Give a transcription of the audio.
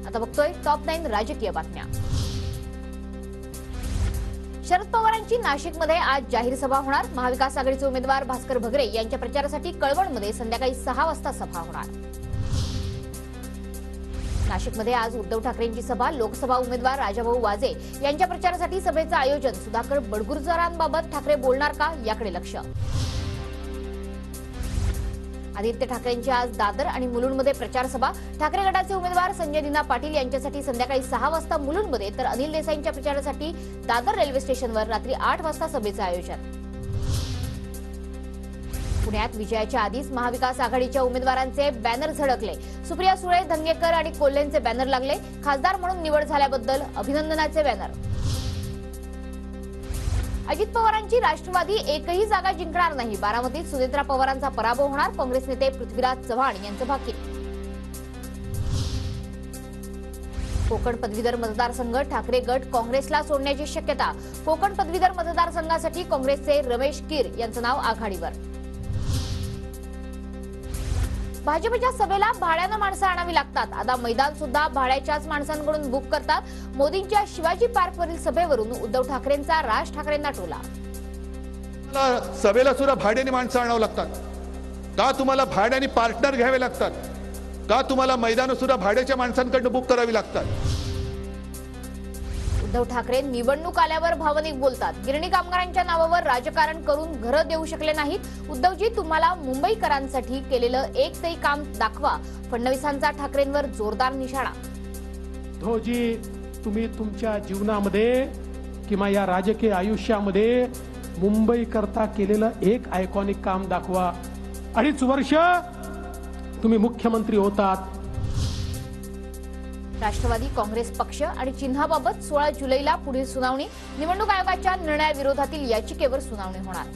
आता बघतोय टॉप 9 राजकीय बातम्या। शरद पवारांची नाशिकमध्ये आज जाहीर सभा होणार। महाविकास आघाडीचे उमेदवार भास्कर भगरे यांच्या प्रचारासाठी कळवणमध्ये संध्याकाळी 6 वाजता सभा होणार। नाशिकमध्ये आज उद्धव ठाकरेंची सभा। लोकसभा उमेदवार राजाभाऊ वाजे यांच्या प्रचारासाठी सभेचं आयोजन। सुधाकर बडगुजरांबाबत ठाकरे बोलणार का याकडे लक्ष। आदित्य ठाकरेंची आज दादर आणि मुलुंडमध्ये प्रचार सभा। ठाकरे गटाचे उमेदवार संजय दिना पाटील यांच्यासाठी संध्याकाळी 6 वाजता मुलुंडमध्ये तर अनिल देसाईंच्या प्रचारासाठी दादर रेल्वे स्टेशनवर रात्री 8 वाजता सभेचं आयोजन। पुण्यात विजयाच्या आधीच महाविकास आघाडीच्या उमेदवारांचे बॅनर झळकले। सुप्रिया सुळे, धंगेकर आणि कोल्हेंचे बॅनर लागले। खासदार म्हणून निवड झाल्याबद्दल अभिनंदनाचे बॅनर। अजित पवारांची राष्ट्रवादी एकही जागा जिंकणार नाही। बारामतीत सुनेत्रा पवारांचा पराभव होणार। काँग्रेस नेते पृथ्वीराज चव्हाण यांचं भाकीत। कोकण पदवीधर मतदारसंघ ठाकरे गट काँग्रेसला सोडण्याची शक्यता। कोकण पदवीधर मतदारसंघासाठी काँग्रेसचे रमेश कीर यांचं नाव आघाडीवर। भाजपच्या सभेला भाड्यानं माणसं आणावी लागतात। आता मैदान सुद्धा भाड्याच्याच माणसांकडून बुक करतात। मोदींच्या शिवाजी पार्कवरील सभेवरून उद्धव ठाकरेंचा राज ठाकरेंना टोला। सभेला सुद्धा भाड्याने माणसं आणावं लागतात का? तुम्हाला भाड्याने पार्टनर घ्यावे लागतात का? तुम्हाला मैदान सुद्धा भाड्याच्या माणसांकडून बुक करावी लागतात? उद्धव ठाकरे निवडणूक आल्यावर भावनिक बोलतात। गिरणी कामगारांच्या नावावर राजकारण करून घरं देऊ शकले नाहीत। उद्धवजी, तुम्हाला मुंबईकरांसाठी केलेलं एकही काम दाखवा। फडणवीसांचा ठाकरेंवर जोरदार निशाणा। उद्धवजी, तुम्ही तुमच्या जीवनामध्ये किंवा या राजकीय आयुष्यामध्ये मुंबई करता केलेलं एक आयकॉनिक काम दाखवा। 2.5 वर्ष तुम्ही मुख्यमंत्री होतात। राष्ट्रवादी काँग्रेस पक्ष आणि चिन्हाबाबत 16 जुलैला पुढील सुनावणी। निवडणूक आयोगाच्या निर्णयाविरोधातील याचिकेवर सुनावणी होणार।